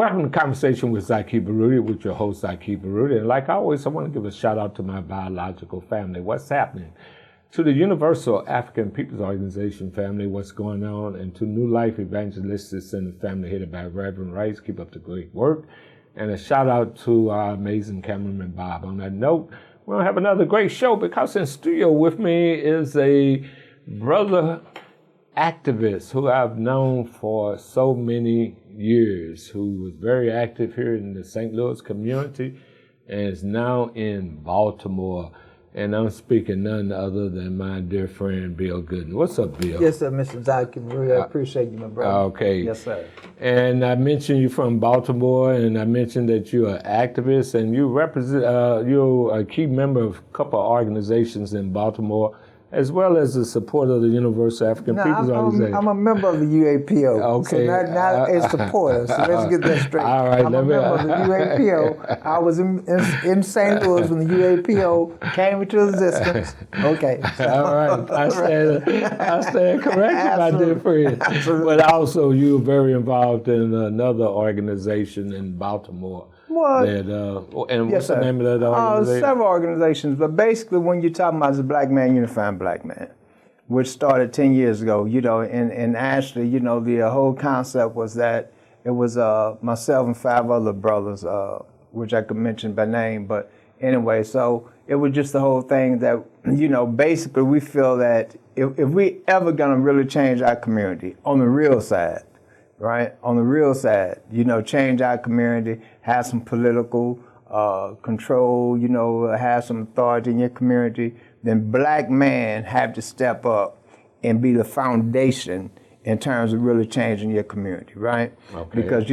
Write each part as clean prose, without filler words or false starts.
Welcome to Conversation with Zaki Baruti, with your host, Zaki Baruti. And like always, I want to give a shout out to my biological family. What's happening? To the Universal African Peoples Organization family, what's going on? And to New Life Evangelists in the family headed by Reverend Rice. Keep up the great work. And a shout out to our amazing cameraman, Bob. On that note, we're going to have another great show because in studio with me is a brother activist who I've known for so many years, who was very active here in the St. Louis community and is now in Baltimore. And I'm speaking none other than my dear friend, Bill Goodin. What's up, Bill? Yes, sir, Mr. Zaki Baruti. I appreciate you, my brother. Okay. Yes, sir. And I mentioned you from Baltimore, and I mentioned that you're an activist, and you represent, you're a key member of a couple of organizations in Baltimore, as well as a supporter of the Universal African Peoples Organization. I'm a member of the UAPO. Okay. So not a supporter. So let's get that straight. All right. I'm a member of the UAPO. I was in St. Louis when the UAPO came into existence. Okay. All right. I stand corrected, my dear friend. Absolutely. But also, you're very involved in another organization in Baltimore. What? And what's the name of that organization? Several organizations, but basically when you're talking about the Black Man, Unifying Black Man, which started 10 years ago, and actually, the whole concept was that it was myself and 5 other brothers, which I could mention by name, but anyway, so it was just the whole thing that, basically we feel that if we ever gonna really change our community on the real side, right? On the real side, change our community, have some political control, have some authority in your community, then Black men have to step up and be the foundation in terms of really changing your community, right? Okay. Because,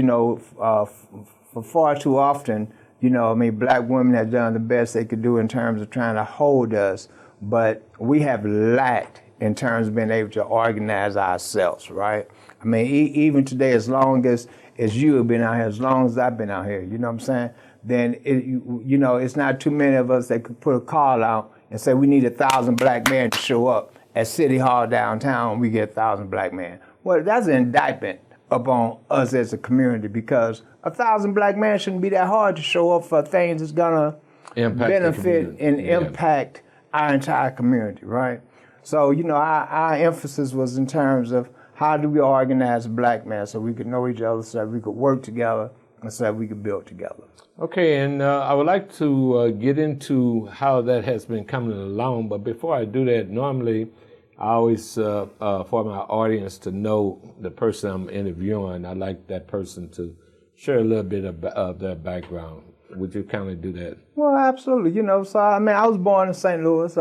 for far too often, Black women have done the best they could do in terms of trying to hold us, but we have lacked in terms of being able to organize ourselves, right? Even today, as long as you have been out here, as long as I've been out here, you know what I'm saying? Then, it's not too many of us that could put a call out and say we need 1,000 Black men to show up at City Hall downtown, we get 1,000 Black men. Well, that's an indictment upon us as a community because 1,000 Black men shouldn't be that hard to show up for things that's gonna benefit and impact our entire community, right? So, our emphasis was in terms of how do we organize Black men so we could know each other, so that we could work together, and so that we could build together. Okay, and I would like to get into how that has been coming along, but before I do that, normally I always, for my audience to know the person I'm interviewing, I'd like that person to share a little bit of their background. Would you kindly do that? Well, absolutely. So I was born in St. Louis,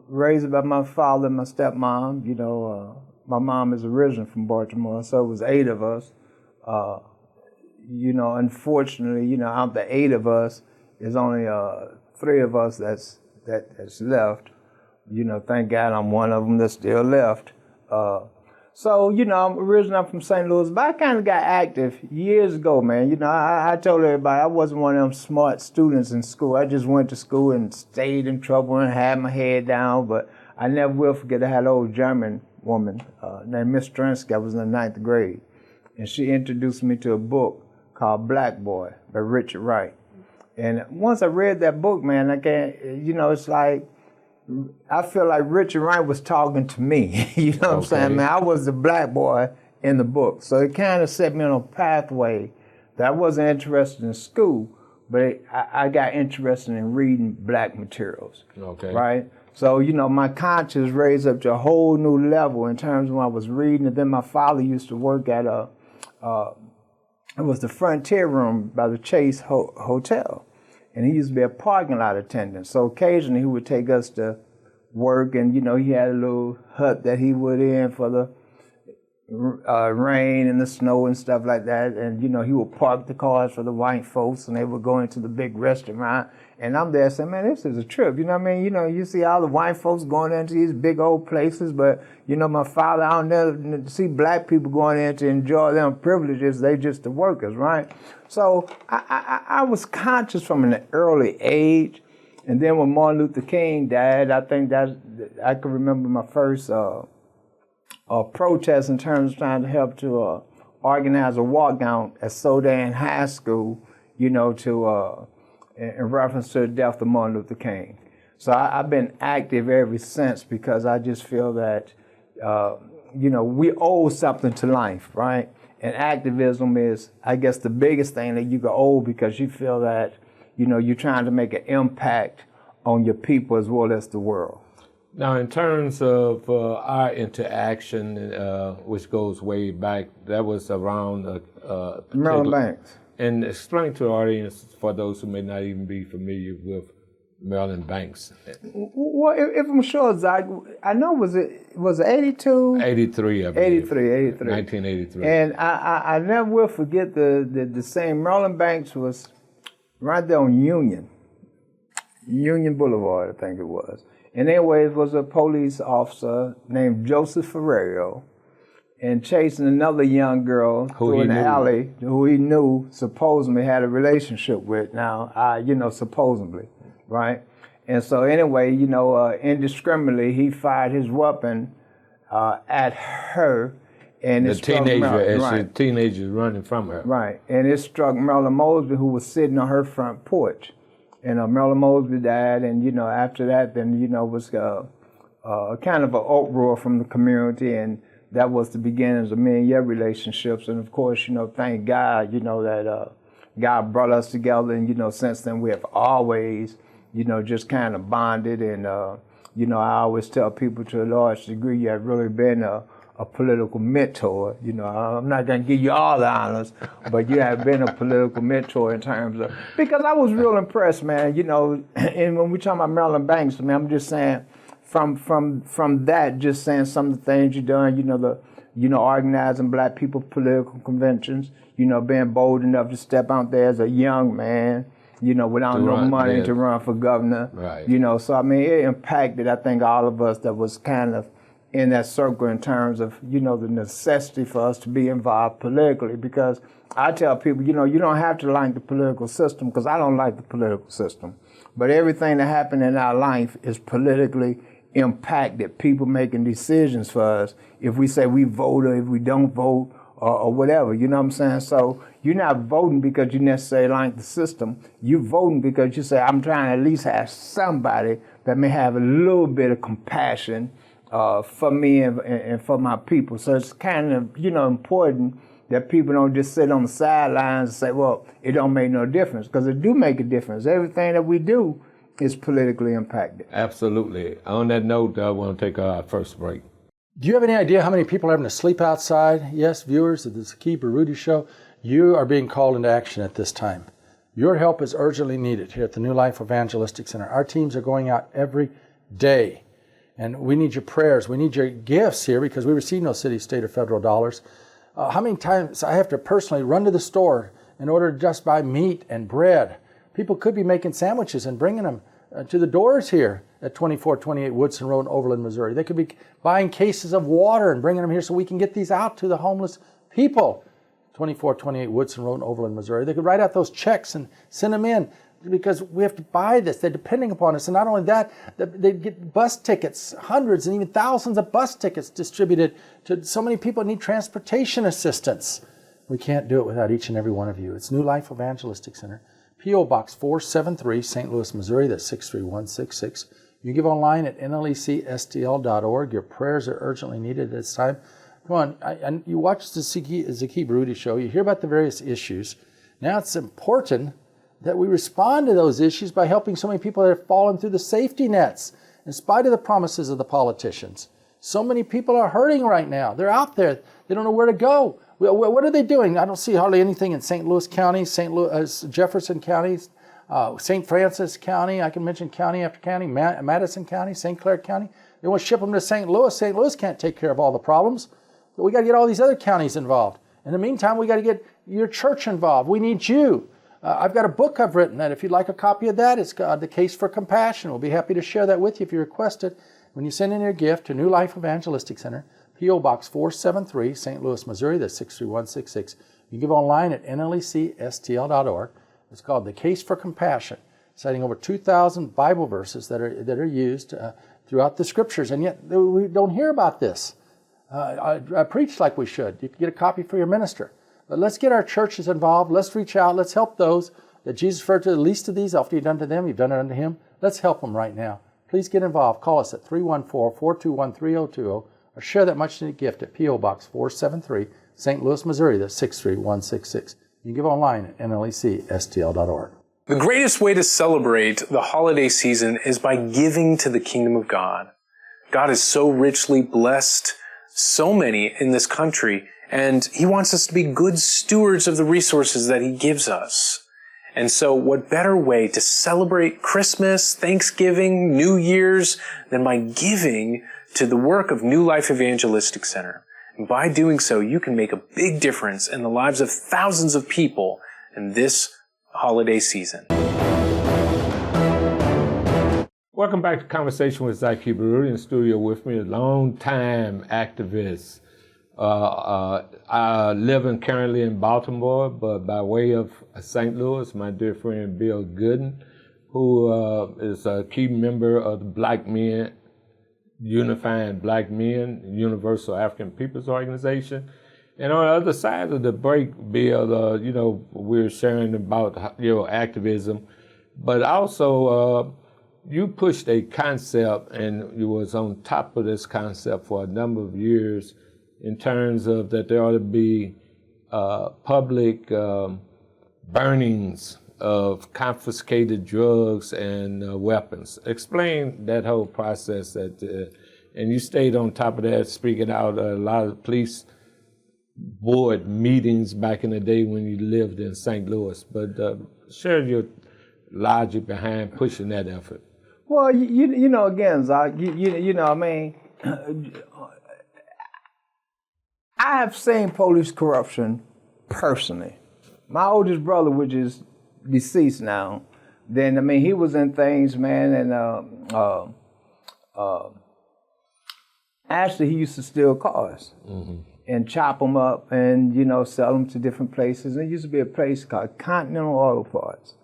raised by my father and my stepmom. My mom is originally from Baltimore, so it was 8 of us. Unfortunately, out of the 8 of us, there's only 3 of us that's left. Thank God I'm one of them that's still left. So, I'm from St. Louis, but I kind of got active years ago, man. I told everybody I wasn't one of them smart students in school. I just went to school and stayed in trouble and had my head down, but I never will forget I had an old German woman named Miss Stransky. I was in the 9th grade, and she introduced me to a book called Black Boy by Richard Wright. And once I read that book, man, it's like, I feel like Richard Wright was talking to me. You know what I'm saying, man? I was the Black boy in the book. So it kind of set me on a pathway that I wasn't interested in school, but I got interested in reading Black materials. Okay. Right? So, my conscience raised up to a whole new level in terms of when I was reading. And then my father used to work at it was the Frontier Room by the Chase Hotel. And he used to be a parking lot attendant. So occasionally he would take us to work and, he had a little hut that he would in for the rain and the snow and stuff like that. And, he would park the cars for the white folks and they would go into the big restaurant. And I'm there saying, man, this is a trip. You know what I mean? You see all the white folks going into these big old places, but, my father, I don't never see Black people going in to enjoy them privileges. They just the workers, right? So I was conscious from an early age. And then when Martin Luther King died, I think that I can remember my first protest in terms of trying to help to organize a walk down at Sodan High School, to in reference to the death of Martin Luther King. So I've been active ever since because I just feel that, we owe something to life, right? And activism is, I guess, the biggest thing that you can owe because you feel that, you're trying to make an impact on your people as well as the world. Now, in terms of our interaction, which goes way back, that was around Maryland Banks. And explain to the audience, for those who may not even be familiar with Maryland Banks. Well, if I'm sure, Zach, I know, was it 82? 83, I believe. 83. 1983. And I never will forget the same. Maryland Banks was right there on Union Boulevard, I think it was. And anyways, was a police officer named Joseph Ferrerio, and chasing another young girl through an alley who he knew supposedly had a relationship with. Now, supposedly, right? And so anyway, indiscriminately, he fired his weapon at her. And the it struck teenager, as right. the teenager running from her. Right, and it struck Marilyn Mosby, who was sitting on her front porch. And Marilyn Mosby died, and, after that, then, was kind of an uproar from the community, and that was the beginnings of me and your relationships. And, of course, thank God, that God brought us together, and, since then we have always, just kind of bonded. And, I always tell people to a large degree, you have really been a political mentor. I'm not going to give you all the honors, but you have been a political mentor in terms of, because I was real impressed, man, and when we talk about Maryland Banks, I'm just saying, from that, just saying some of the things you've done, organizing black people political conventions, being bold enough to step out there as a young man, without no money to run for governor. Right. So it impacted, I think, all of us that was kind of in that circle in terms of, the necessity for us to be involved politically, because I tell people, you don't have to like the political system, because I don't like the political system. But everything that happened in our life is politically impacted, people making decisions for us, if we say we vote or if we don't vote or whatever, you know what I'm saying? So you're not voting because you necessarily like the system. You're voting because you say, I'm trying to at least have somebody that may have a little bit of compassion for me and for my people. So it's kind of, important that people don't just sit on the sidelines and say, well, it don't make no difference, because it do make a difference. Everything that we do is politically impacted. Absolutely. On that note, I want to take our first break. Do you have any idea how many people are having to sleep outside? Yes, viewers of the Zaki Baruti Show, you are being called into action at this time. Your help is urgently needed here at the New Life Evangelistic Center. Our teams are going out every day. And we need your prayers. We need your gifts here, because we receive no city, state, or federal dollars. How many times I have to personally run to the store in order to just buy meat and bread? People could be making sandwiches and bringing them to the doors here at 2428 Woodson Road in Overland, Missouri. They could be buying cases of water and bringing them here so we can get these out to the homeless people. 2428 Woodson Road in Overland, Missouri. They could write out those checks and send them in, because we have to buy this. They're depending upon us. And not only that, they get bus tickets, hundreds and even thousands of bus tickets distributed to so many people that need transportation assistance. We can't do it without each and every one of you. It's New Life Evangelistic Center, P.O. Box 473, St. Louis, Missouri. That's 63166. You can give online at nlecstl.org. Your prayers are urgently needed at this time. Come on, you watch the Zaki Baruti Show. You hear about the various issues. Now it's important that we respond to those issues by helping so many people that have fallen through the safety nets, in spite of the promises of the politicians. So many people are hurting right now. They're out there. They don't know where to go. What are they doing? I don't see hardly anything in St. Louis County, Jefferson County, St. Francis County. I can mention county after county, Madison County, St. Clair County. They want to ship them to St. Louis. St. Louis can't take care of all the problems. But we got to get all these other counties involved. In the meantime, we got to get your church involved. We need you. I've got a book I've written that if you'd like a copy of that, it's called The Case for Compassion. We'll be happy to share that with you if you request it. When you send in your gift to New Life Evangelistic Center, P.O. Box 473, St. Louis, Missouri, that's 63166. You can give online at nlecstl.org. It's called The Case for Compassion, citing over 2,000 Bible verses that are used throughout the Scriptures, and yet we don't hear about this. I preach like we should. You can get a copy for your minister. But let's get our churches involved. Let's reach out. Let's help those that Jesus referred to. The least of these, after you've done to them, you've done it unto him. Let's help them right now. Please get involved. Call us at 314-421-3020 or share that much needed gift at P.O. Box 473, St. Louis, Missouri. That's 63166. You can give online at nlecstl.org. The greatest way to celebrate the holiday season is by giving to the kingdom of God. God has so richly blessed so many in this country, and he wants us to be good stewards of the resources that he gives us. And so what better way to celebrate Christmas, Thanksgiving, New Year's than by giving to the work of New Life Evangelistic Center. And by doing so, you can make a big difference in the lives of thousands of people in this holiday season. Welcome back to Conversation with Zaki Baruti. In the studio with me, a long-time activist. I live currently in Baltimore, but by way of St. Louis, my dear friend Bill Goodin, who is a key member of the Black Men, Unifying Black Men, Universal African Peoples Organization. And on the other side of the break, Bill, we're sharing about your activism, but also you pushed a concept, and you was on top of this concept for a number of years, in terms of that there ought to be public burnings of confiscated drugs and weapons. Explain that whole process. And you stayed on top of that, speaking out a lot of police board meetings back in the day when you lived in St. Louis. But share your logic behind pushing that effort. Well, again, Zach, I mean, I have seen police corruption personally. My oldest brother, which is deceased now, then, I mean, he was in things, man, and actually he used to steal cars and chop them up and, sell them to different places. There used to be a place called Continental Auto Parts,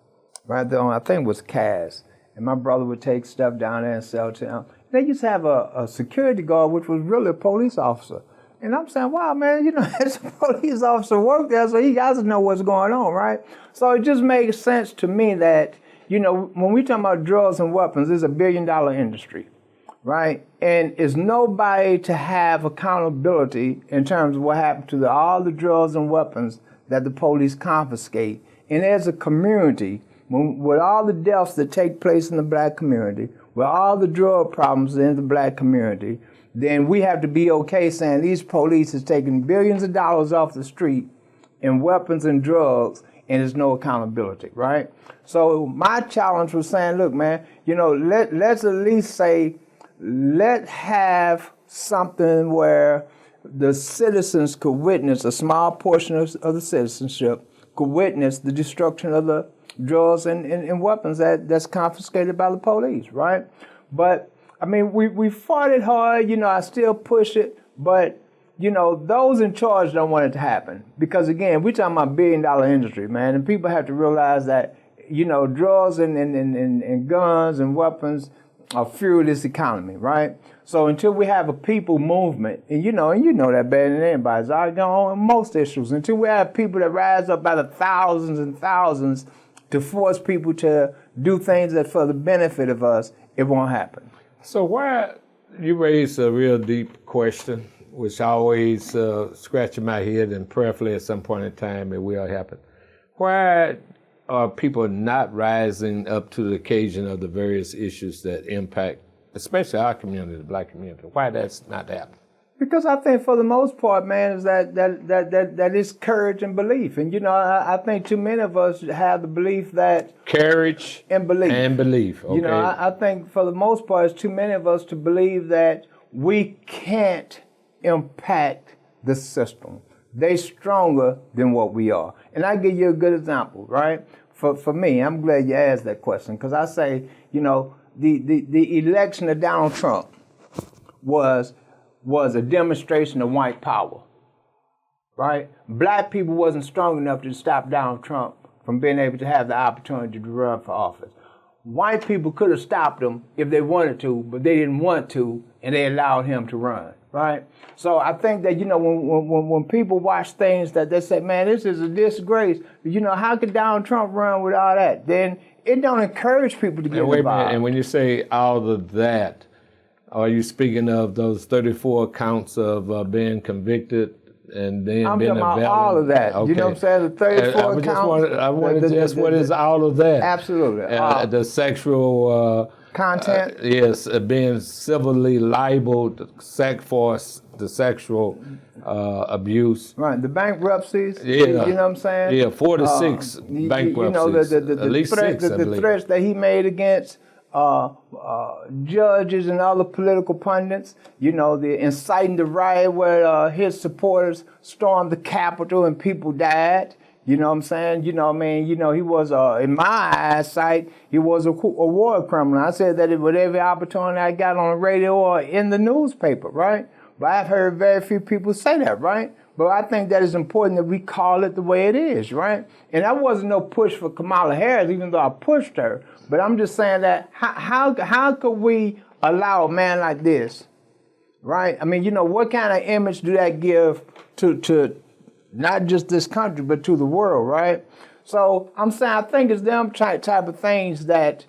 right there on, I think it was Cass. And my brother would take stuff down there and sell it to them. They used to have a security guard, which was really a police officer. And I'm saying, wow, man, as a police officer worked there, so he got to know what's going on, right? So it just makes sense to me that, when we talk about drugs and weapons, it's $1 billion industry, right? And it's nobody to have accountability in terms of what happened to all the drugs and weapons that the police confiscate. And as a community, with all the deaths that take place in the black community, with all the drug problems in the black community, then we have to be okay saying these police is taking billions of dollars off the street in weapons and drugs, and there's no accountability, right? So my challenge was saying, look, man, let's at least say, let's have something where the citizens could witness, a small portion of the citizenship could witness the destruction of the drugs and weapons that's confiscated by the police, right? But I mean, we fought it hard, I still push it, but, those in charge don't want it to happen. Because again, we're talking about $1 billion industry, man, and people have to realize that, drugs and guns and weapons are fuel this economy, right? So until we have a people movement, and you know that better than anybody, so I go on most issues, until we have people that rise up by the thousands and thousands to force people to do things that for the benefit of us, it won't happen. So why, you raised a real deep question, which I always scratch in my head, and prayerfully at some point in time it will happen. Why are people not rising up to the occasion of the various issues that impact, especially our community, the black community? Why that's not happening? Because I think for the most part, man, is that is courage and belief. And, I think too many of us have the belief that... Courage and belief. And belief, okay. I think for the most part, it's too many of us to believe that we can't impact the system. They're stronger than what we are. And I give you a good example, right? For me, I'm glad you asked that question, because I say, the election of Donald Trump was a demonstration of white power, right? Black people wasn't strong enough to stop Donald Trump from being able to have the opportunity to run for office. White people could have stopped him if they wanted to, but they didn't want to, and they allowed him to run, right? So I think that, when people watch things that they say, man, this is a disgrace, how could Donald Trump run with all that? Then it don't encourage people to get wait a involved. minute, and when you say all of that, are you speaking of those 34 counts of being convicted and then I'm being talking about a felon? all of that. Okay. You know what I'm saying? The 34 counts. I want to just what is all of that? Absolutely. The sexual content. Yes, being civilly libeled for the sexual abuse. Right, the bankruptcies. Yeah. You know what I'm saying? Yeah, 4 to 6 bankruptcies. At least 6, I believe. The threats that he made against judges and other political pundits, the inciting the riot where his supporters stormed the Capitol and people died. You know what I'm saying? He was, in my eyesight, he was a war criminal. I said that with every opportunity I got on the radio or in the newspaper, right? But I've heard very few people say that, right? But I think that it's important that we call it the way it is, right? And that wasn't no push for Kamala Harris, even though I pushed her. But I'm just saying that how could we allow a man like this, right? I mean, what kind of image do that give to not just this country, but to the world, right? So I'm saying I think it's them type of things that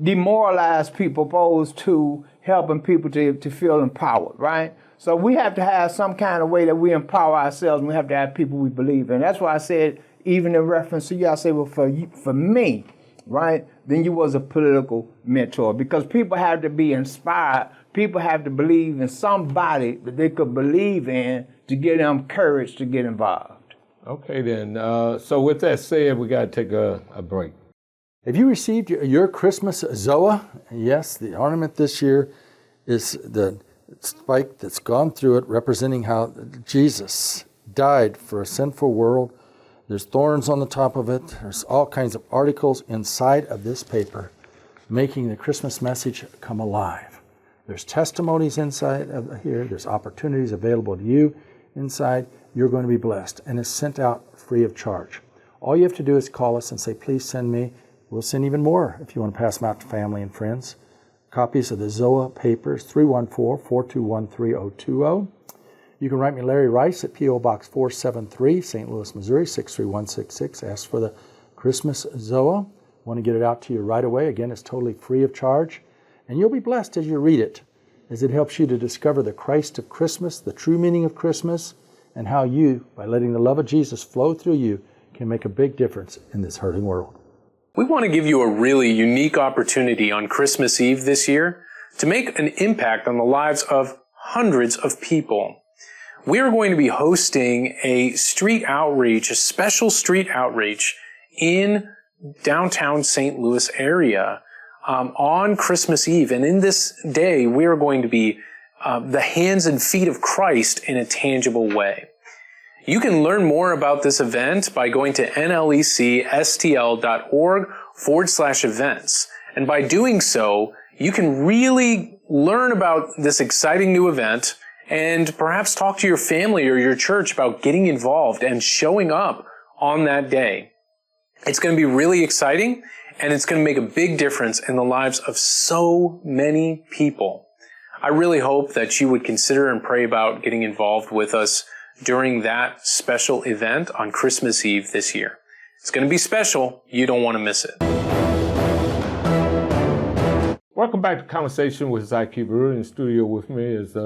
demoralize people opposed to helping people to feel empowered, right? So we have to have some kind of way that we empower ourselves, and we have to have people we believe in. That's why I said, even in reference to you, I say, well, for me, right, then you was a political mentor, because people have to be inspired. People have to believe in somebody that they could believe in to give them courage to get involved. Okay, then. So with that said, we got to take a break. Have you received your Christmas Zoa? Yes, the ornament this year is the spike that's gone through it, representing how Jesus died for a sinful world. There's thorns on the top of it. There's all kinds of articles inside of this paper, making the Christmas message come alive. There's testimonies inside of here. There's opportunities available to you inside. You're going to be blessed. And it's sent out free of charge. All you have to do is call us and say, please send me. We'll send even more if you want to pass them out to family and friends. Copies of the Zoa papers, 314-421-3020. You can write me Larry Rice at P.O. Box 473, St. Louis, Missouri, 63166. Ask for the Christmas Zoa. Want to get it out to you right away. Again, it's totally free of charge. And you'll be blessed as you read it, as it helps you to discover the Christ of Christmas, the true meaning of Christmas, and how you, by letting the love of Jesus flow through you, can make a big difference in this hurting world. We want to give you a really unique opportunity on Christmas Eve this year to make an impact on the lives of hundreds of people. We are going to be hosting a street outreach, a special street outreach in downtown St. Louis area on Christmas Eve. And in this day, we are going to be the hands and feet of Christ in a tangible way. You can learn more about this event by going to nlecstl.org/events. And by doing so, you can really learn about this exciting new event and perhaps talk to your family or your church about getting involved and showing up on that day. It's going to be really exciting, and it's going to make a big difference in the lives of so many people. I really hope that you would consider and pray about getting involved with us during that special event on Christmas Eve this year. It's going to be special. You don't want to miss it. Welcome back to Conversation with Zaki Baruti. In the studio with me is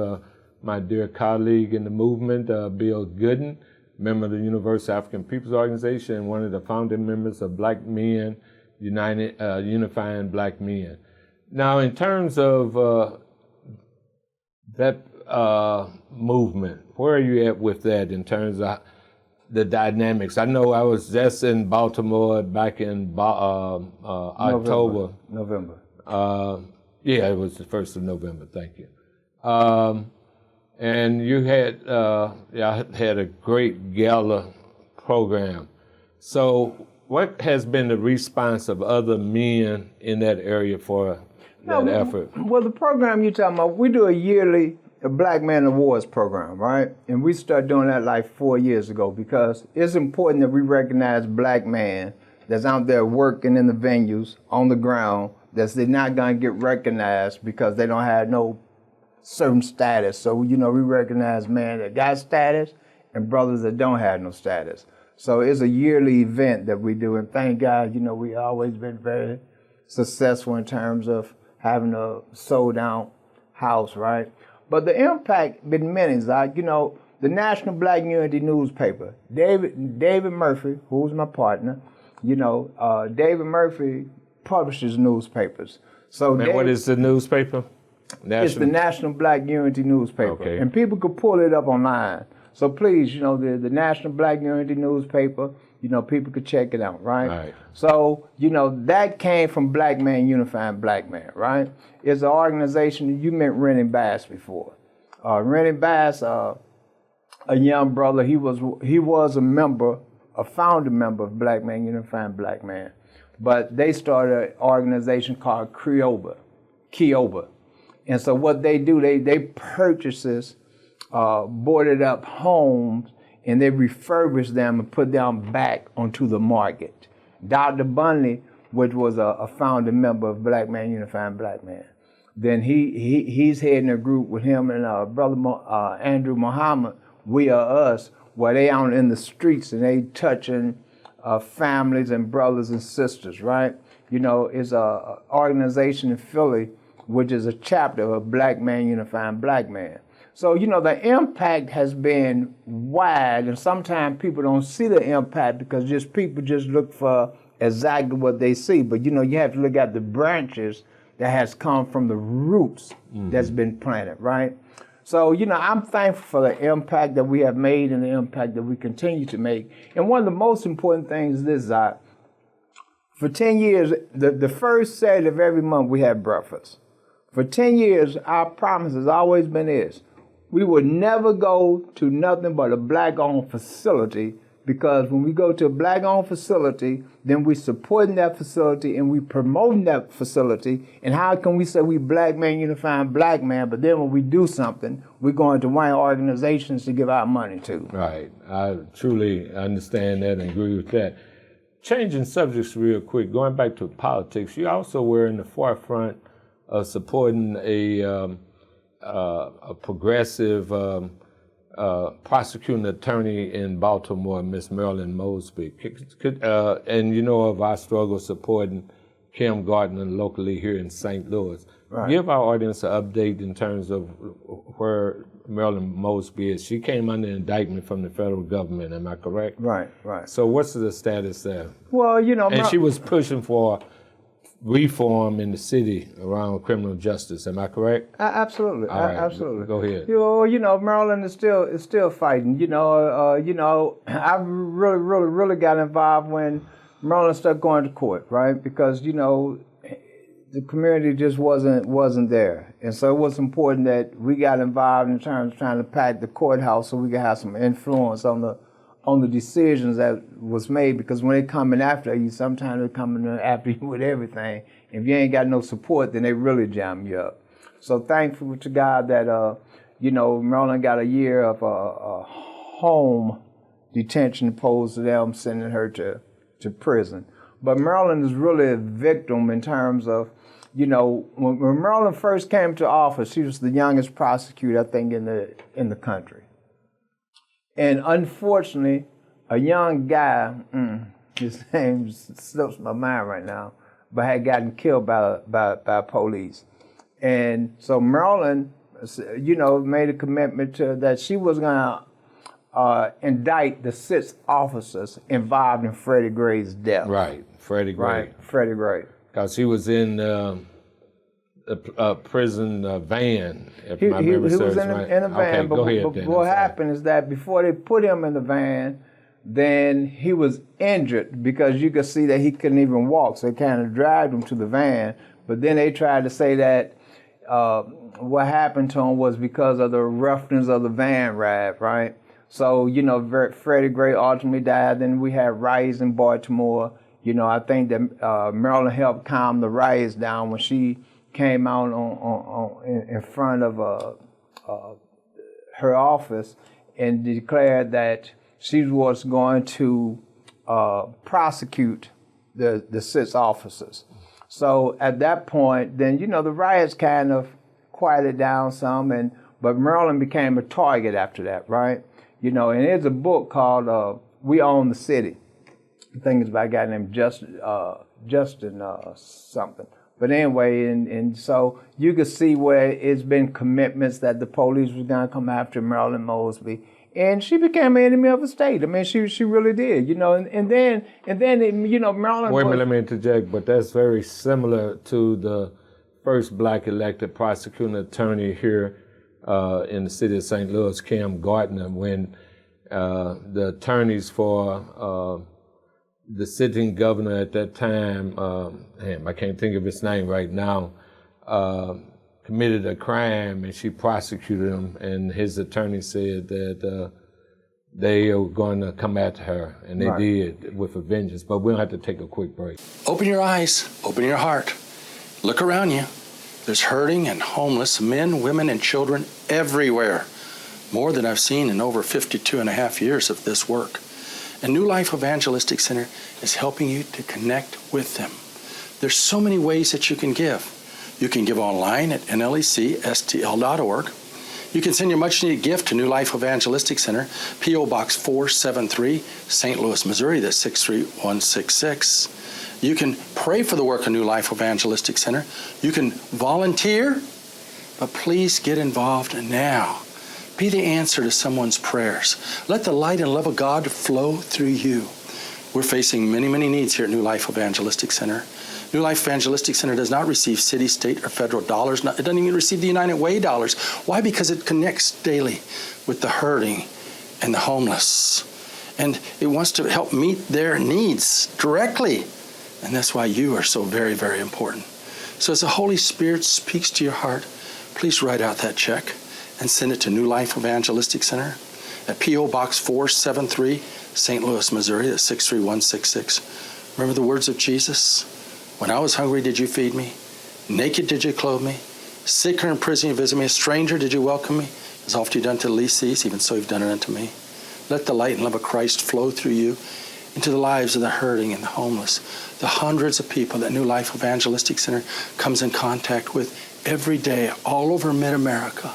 my dear colleague in the movement, Bill Goodin, member of the Universal African Peoples Organization and one of the founding members of Black Men United, Unifying Black Men. Now, in terms of that movement, where are you at with that in terms of the dynamics? I know I was just in Baltimore back in October. November. Yeah, it was the 1st of November, thank you. And you had had a great gala program. So what has been the response of other men in that area for that effort? Well, the program you're talking about, we do a yearly Black Man Awards program, right? And we started doing that like 4 years ago because it's important that we recognize black men that's out there working in the venues, on the ground, that's they're not going to get recognized because they don't have no certain status. So, we recognize men that got status and brothers that don't have no status. So it's a yearly event that we do, and thank God, we always been very successful in terms of having a sold-out house, right? But the impact been many, like, the National Black Unity newspaper, David Murphy, who's my partner, David Murphy publishes newspapers. So what is the newspaper? It's the National Black Unity newspaper. Okay. And people could pull it up online. So please, the National Black Unity newspaper, people could check it out, right? Right. So, that came from Black Man Unifying Black Man, right? It's an organization, you met Rennie Bass before. Rennie Bass, a young brother, he was a founding member of Black Man Unifying Black Man. But they started an organization called Kioba. And so what they do, they purchases boarded up homes, and they refurbish them and put them back onto the market. Dr. Bunley, which was a founding member of Black Man Unifying Black Man, then he's heading a group with him and brother Andrew Muhammad, We Are Us, where they out in the streets and they touching families and brothers and sisters, right? It's a organization in Philly, which is a chapter of Black Man Unifying Black Man. So, the impact has been wide, and sometimes people don't see the impact because people just look for exactly what they see. But, you have to look at the branches that has come from the roots that's been planted, right? So, I'm thankful for the impact that we have made and the impact that we continue to make. And one of the most important things is this, Zach. For 10 years, the first Saturday of every month, we have breakfast. For 10 years, our promise has always been this. We would never go to nothing but a Black-owned facility, because when we go to a Black-owned facility, then we supporting that facility and we promoting that facility. And how can we say we Black Man Unifying Black Man, but then when we do something, we're going to white organizations to give our money to? Right. I truly understand that and agree with that. Changing subjects real quick, going back to politics, you also were in the forefront of supporting a progressive prosecuting attorney in Baltimore, Miss Marilyn Mosby. And of our struggle supporting Kim Gardner locally here in St. Louis. Right. Give our audience an update in terms of where Marilyn Mosby is. She came under indictment from the federal government, am I correct? Right. So what's the status there? Well, And she was pushing for reform in the city around criminal justice. Am I correct? Absolutely. All right, absolutely. Go ahead. Maryland is still fighting. I really got involved when Maryland started going to court, right? Because the community just wasn't there, and so it was important that we got involved in terms of trying to pack the courthouse so we could have some influence on the decisions that was made, because when they coming after you, sometimes they're coming after you with everything. If you ain't got no support, then they really jam you up. So thankful to God that, Maryland got a year of home detention imposed to them, sending her to prison. But Maryland is really a victim in terms of, when Maryland first came to office, she was the youngest prosecutor, I think, in the country. And unfortunately, a young guy, his name slips my mind right now, but had gotten killed by police. And so Maryland, made a commitment that she was going to indict the 6 officers involved in Freddie Gray's death. Right, Freddie Gray. Right, Freddie Gray. Because he was in a prison van, if my memory serves right. He was in a van, okay, but, go ahead, but what happened is that before they put him in the van, then he was injured because you could see that he couldn't even walk, so they kind of dragged him to the van. But then they tried to say that what happened to him was because of the roughness of the van ride, right? So, Freddie Gray ultimately died. Then we had riots in Baltimore. I think that Maryland helped calm the riots down when she came out in front of her office and declared that she was going to prosecute the 6 officers. So at that point, then, the riots kind of quieted down some, but Maryland became a target after that, right? You know, and there's a book called We Own the City. I think it's by a guy named Justin something. But anyway, and so you could see where it's been commitments that the police was going to come after Marilyn Mosby. And she became an enemy of the state. I mean, she really did, you know. And then you know, Maryland. Wait a minute, let me interject, but that's very similar to the first black elected prosecuting attorney here in the city of St. Louis, Cam Gardner, when the attorneys for the sitting governor at that time, I can't think of his name right now, committed a crime, and she prosecuted him, and his attorney said that they were going to come after her, and they did with a vengeance. But we'll have to take a quick break. Open your eyes, open your heart. Look around you. There's hurting and homeless men, women, and children everywhere. More than I've seen in over 52 and a half years of this work. And New Life Evangelistic Center is helping you to connect with them. There's so many ways that you can give. You can give online at nlecstl.org. You can send your much-needed gift to New Life Evangelistic Center, P.O. Box 473, St. Louis, Missouri, that's 63166. You can pray for the work of New Life Evangelistic Center. You can volunteer, but please get involved now. Be the answer to someone's prayers. Let the light and love of God flow through you. We're facing many, many needs here at New Life Evangelistic Center. New Life Evangelistic Center does not receive city, state, or federal dollars. It doesn't even receive the United Way dollars. Why? Because it connects daily with the hurting and the homeless. And it wants to help meet their needs directly. And that's why you are so very, very important. So as the Holy Spirit speaks to your heart, please write out that check and send it to New Life Evangelistic Center at P.O. Box 473, St. Louis, Missouri, that's 63166. Remember the words of Jesus? When I was hungry, did you feed me? Naked, did you clothe me? Sick or in prison, you visit me. A stranger, did you welcome me? As oft you've done to the least these, even so you've done it unto me. Let the light and love of Christ flow through you into the lives of the hurting and the homeless, the hundreds of people that New Life Evangelistic Center comes in contact with every day all over mid-America.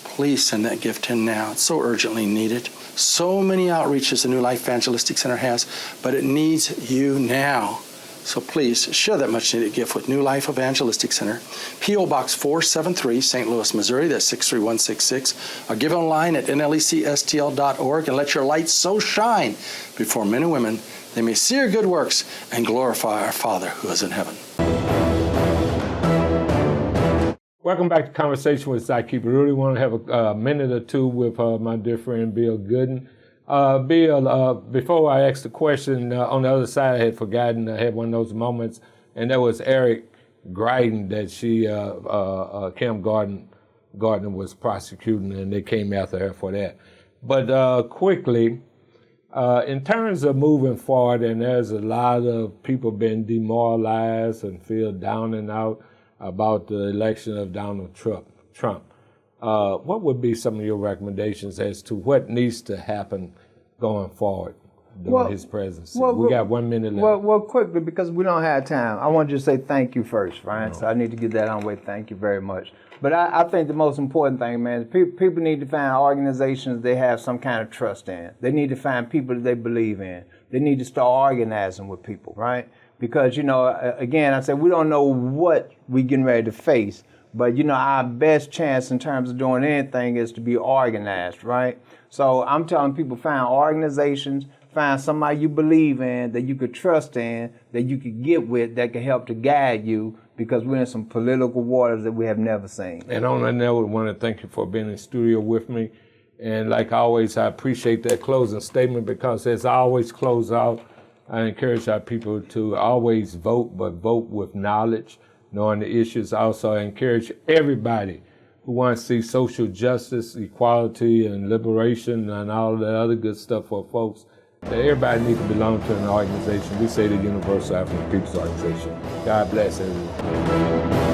Please send that gift in now. It's so urgently needed. So many outreaches the New Life Evangelistic Center has, but it needs you now. So please share that much needed gift with New Life Evangelistic Center, P.O. Box 473, St. Louis, Missouri, that's 63166. Or give online at nlecstl.org and let your light so shine before men and women they may see your good works and glorify our Father who is in heaven. Welcome back to Conversation with Zaki Baruti. I want to have a minute or two with my dear friend Bill Goodin. Bill, before I asked the question, on the other side I had forgotten, I had one of those moments, and that was Eric Gryden that Cam Gardner was prosecuting, and they came after her for that. But quickly, in terms of moving forward, and there's a lot of people been demoralized and feel down and out about the election of Donald Trump. What would be some of your recommendations as to what needs to happen going forward during his presidency? We got 1 minute left. Well, quickly, because we don't have time, I want you to say thank you first, right? No. So I need to get that on with thank you very much. But I think the most important thing, man, is people need to find organizations they have some kind of trust in. They need to find people that they believe in. They need to start organizing with people, right? Because, you know, again, I said we don't know what we're getting ready to face. But, you know, our best chance in terms of doing anything is to be organized, right? So I'm telling people, find organizations, find somebody you believe in, that you could trust in, that you could get with, that can help to guide you, because we're in some political waters that we have never seen. And on that note, I want to thank you for being in the studio with me. And like always, I appreciate that closing statement, because as I always close out, I encourage our people to always vote, but vote with knowledge, knowing the issues. Also, I encourage everybody who wants to see social justice, equality, and liberation, and all that other good stuff for folks, that everybody needs to belong to an organization. We say the Universal African Peoples Organization. God bless everyone.